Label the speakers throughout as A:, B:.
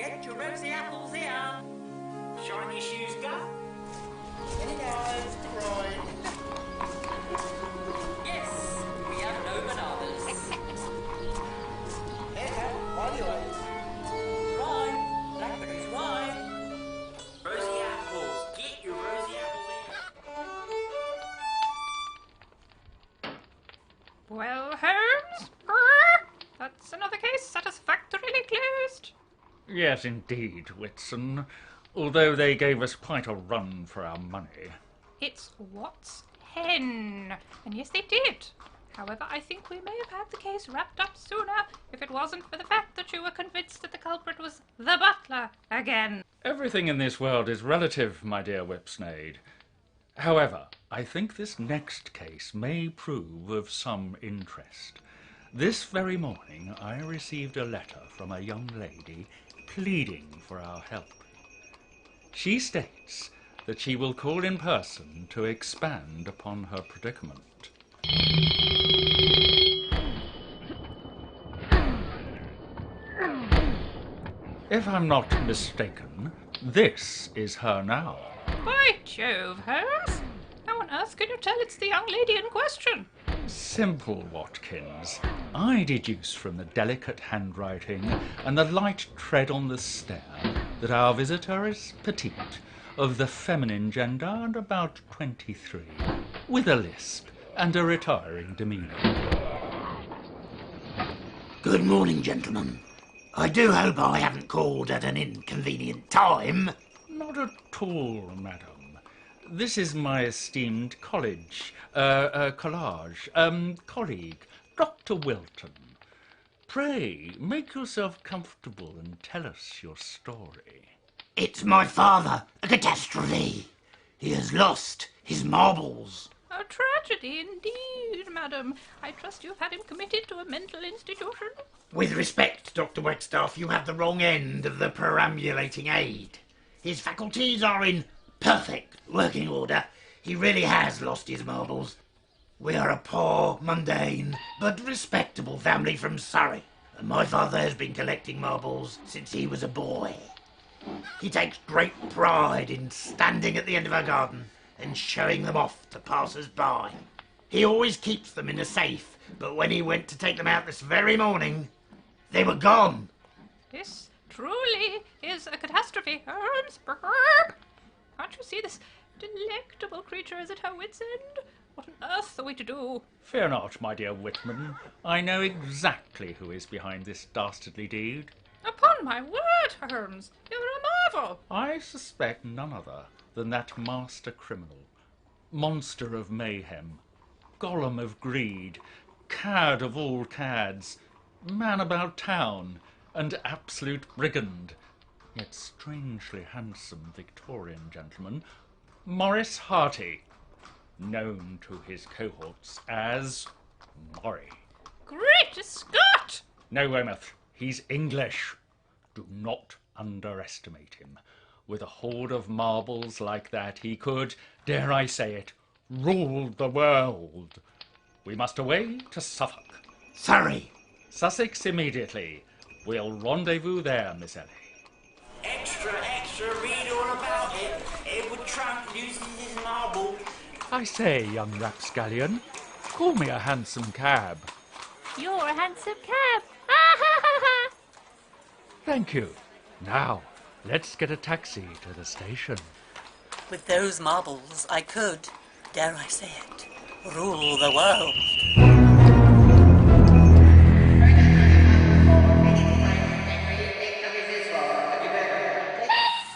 A: Get your rosy apples here. Shiny shoes go. Here it goes. Right. Yes, we have no bananas. Here, all yours. Right, blackberries, right. Rosy apples. Get your rosy apples here.
B: Well, Holmes? That's another case satisfactorily closed.
C: Yes, indeed, Whitson. Although they gave us quite a run for our money.
B: It's what's hen. And yes, they did. However, I think we may have had the case wrapped up sooner if it wasn't for the fact that you were convinced that the culprit was the butler again.
C: Everything in this world is relative, my dear Whipsnade. However, I think this next case may prove of some interest. This very morning I received a letter from a young lady pleading for our help. She states that she will call in person to expand upon her predicament. If I'm not mistaken, this is her now.
B: By Jove, Holmes! How on earth can you tell it's the young lady in question?
C: Simple, Watkins. I deduce from the delicate handwriting and the light tread on the stair that our visitor is petite, of the feminine gender and about 23, with a lisp and a retiring demeanour.
D: Good morning, gentlemen. I do hope I haven't called at an inconvenient time.
C: Not at all, madam. This is my esteemed colleague, Dr. Wilton. Pray, make yourself comfortable and tell us your story.
D: It's my father, a catastrophe. He has lost his marbles.
B: A tragedy indeed, madam. I trust you've had him committed to a mental institution?
D: With respect, Dr. Wagstaff, you have the wrong end of the perambulating aid. His faculties are in perfect working order. He really has lost his marbles. We are a poor, mundane, but respectable family from Surrey, and my father has been collecting marbles since he was a boy. He takes great pride in standing at the end of our garden and showing them off to passers-by. He always keeps them in a safe, but when he went to take them out this very morning, they were gone.
B: This truly is a catastrophe, Holmes. Can't you see this delectable creature is at her wit's end? What on earth are we to do?
C: Fear not, my dear Whitman. I know exactly who is behind this dastardly deed.
B: Upon my word, Holmes, you're a marvel.
C: I suspect none other than that master criminal, monster of mayhem, golem of greed, cad of all cads, man about town, and absolute brigand, yet strangely handsome Victorian gentleman, Maurice Harty, known to his cohorts as Maury.
B: Great Scott!
C: No, Weymouth, he's English. Do not underestimate him. With a hoard of marbles like that, he could, dare I say it, rule the world. We must away to Suffolk.
D: Surrey.
C: Sussex immediately. We'll rendezvous there, Miss Ellie.
A: Extra, read all about it. Edward Trump loses his marble.
C: I say, young rapscallion, call me a hansom cab.
E: You're a handsome cab. Ah, ha, ha, ha.
C: Thank you. Now, let's get a taxi to the station.
F: With those marbles, I could, dare I say it, rule the world.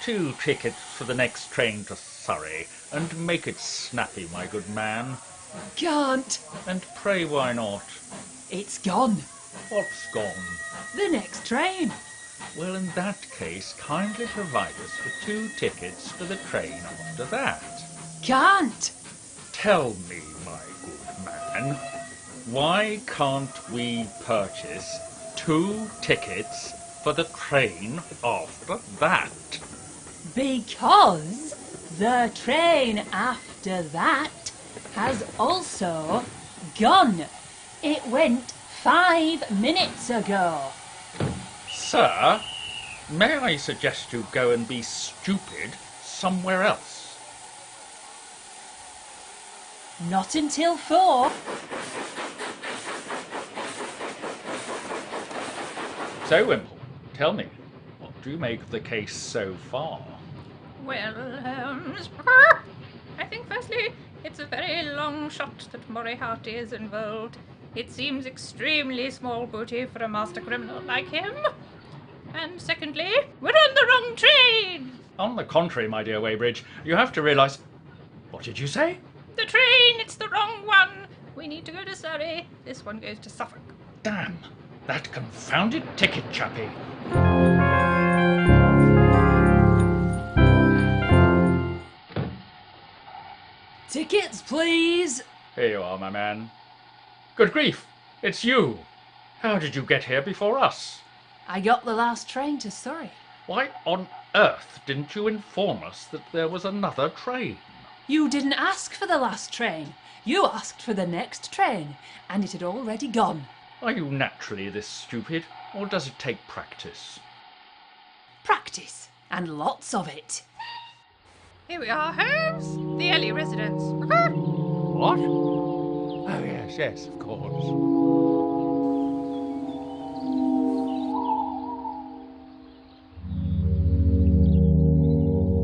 C: 2 tickets for the next train to Surrey, and make it snappy, my good man.
G: Can't.
C: And pray why not?
G: It's gone.
C: What's gone?
G: The next train.
C: Well, in that case, kindly provide us with 2 tickets for the train after that.
G: Can't.
C: Tell me, my good man, why can't we purchase 2 tickets for the train after that?
G: Because the train after that has also gone. It went 5 minutes ago.
C: Sir, May I suggest you go and be stupid somewhere else?
G: Not until 4.
C: So, Wimple, tell me, what do you make of the case so far?
B: Well, I think firstly, it's a very long shot that Moriarty is involved. It seems extremely small booty for a master criminal like him. And secondly, we're on the wrong train!
C: On the contrary, my dear Weybridge, you have to realise... What did you say?
B: The train, it's the wrong one! We need to go to Surrey. This one goes to Suffolk.
C: Damn, that confounded ticket chappie.
G: Tickets, please.
C: Here you are, my man. Good grief, it's you. How did you get here before us?
G: I got the last train to Surrey.
C: Why on earth didn't you inform us that there was another train?
G: You didn't ask for the last train. You asked for the next train, and it had already gone.
C: Are you naturally this stupid, or does it take practice?
G: Practice, and lots of it.
B: Here we are, Holmes. The Ellie residence.
C: What? Oh, yes, of course.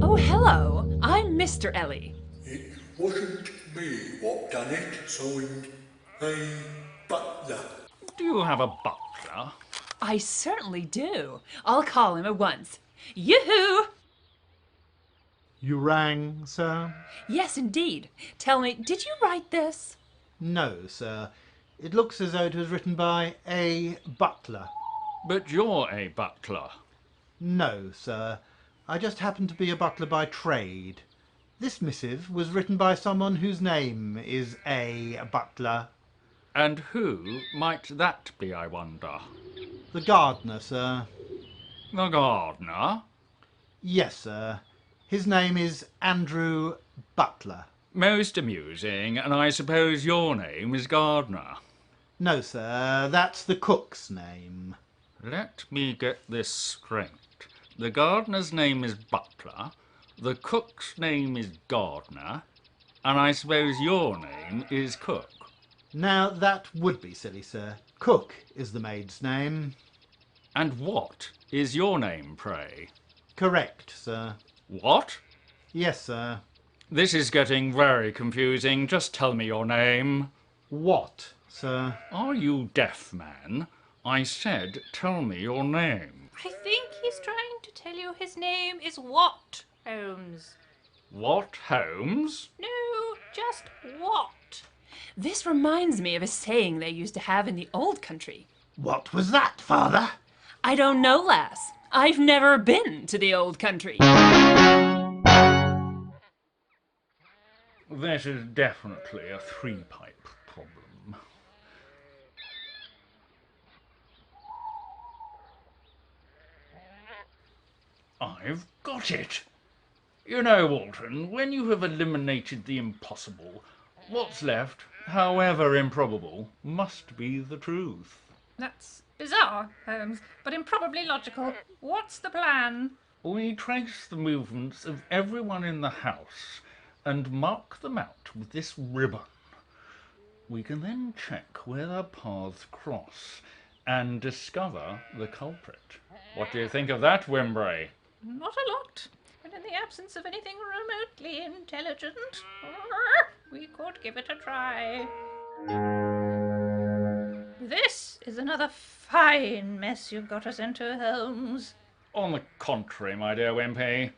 G: Oh, hello. I'm Mr. Ellie.
H: It wasn't me what done it, sewing a butler.
C: Do you have a butler?
G: I certainly do. I'll call him at once. Yoo-hoo!
I: You rang, sir?
G: Yes, indeed. Tell me, did you write this?
I: No, sir. It looks as though it was written by a butler.
C: But you're a butler.
I: No, sir. I just happen to be a butler by trade. This missive was written by someone whose name is a butler.
C: And who might that be, I wonder?
I: The gardener, sir.
C: The gardener?
I: Yes, sir. His name is Andrew Butler.
C: Most amusing, and I suppose your name is Gardner.
I: No, sir, that's the cook's name.
C: Let me get this straight. The gardener's name is Butler, the cook's name is Gardner, and I suppose your name is Cook.
I: Now, that would be silly, sir. Cook is the maid's name.
C: And what is your name, pray?
I: Correct, sir.
C: What?
I: Yes, sir.
C: This is getting very confusing. Just tell me your name.
I: What, sir?
C: Are you deaf, man? I said, tell me your name.
B: I think he's trying to tell you his name is what, Holmes?
C: What, Holmes?
B: No, just what?
G: This reminds me of a saying they used to have in the old country.
D: What was that, Father?
G: I don't know, lass. I've never been to the old country.
C: This is definitely a three-pipe problem. I've got it. You know, Walton, when you have eliminated the impossible, what's left, however improbable, must be the truth.
B: That's bizarre, Holmes, but improbably logical. What's the plan?
C: We trace the movements of everyone in the house and mark them out with this ribbon. We can then check where their paths cross and discover the culprit. What do you think of that, Wimbray?
B: Not a lot. And in the absence of anything remotely intelligent, we could give it a try. This is another fine mess you've got us into, Holmes.
C: On the contrary, my dear Wimpy,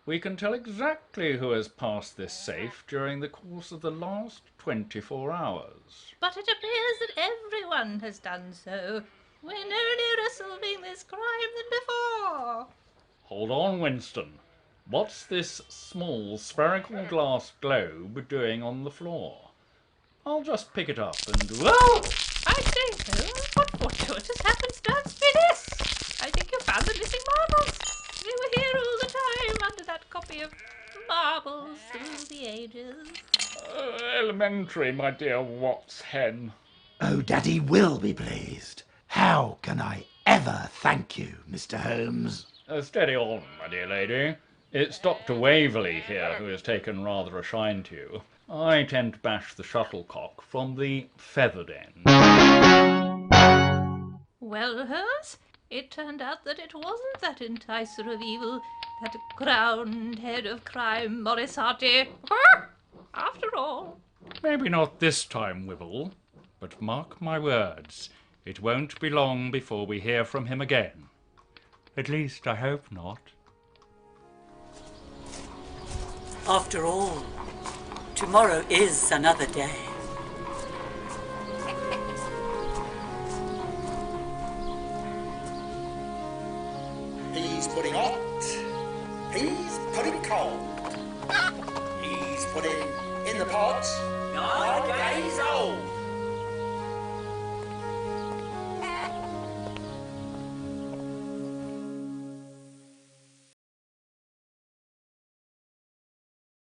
C: we can tell exactly who has passed this safe during the course of the last 24 hours.
B: But it appears that everyone has done so. We're no nearer solving this crime than before.
C: Hold on, Winston. What's this small spherical glass globe doing on the floor? I'll just pick it up and... Whoa!
B: I say, Holmes, what fortuitous happenstance be this? I think you found the missing marbles. They were here all the time under that copy of Marbles Through the Ages.
C: Elementary, my dear Watts hen.
D: Oh, Daddy will be pleased. How can I ever thank you, Mr. Holmes?
C: Steady on, my dear lady. It's Dr. Waverley here who has taken rather a shine to you. I tend to bash the shuttlecock from the feathered end.
B: Well, Hers, it turned out that it wasn't that enticer of evil, that crowned head of crime, Moriarty. After all.
C: Maybe not this time, Wibble, but mark my words, it won't be long before we hear from him again. At least, I hope not.
F: After all, tomorrow is another day.
J: He's putting hot. He's putting cold. He's putting in the pot.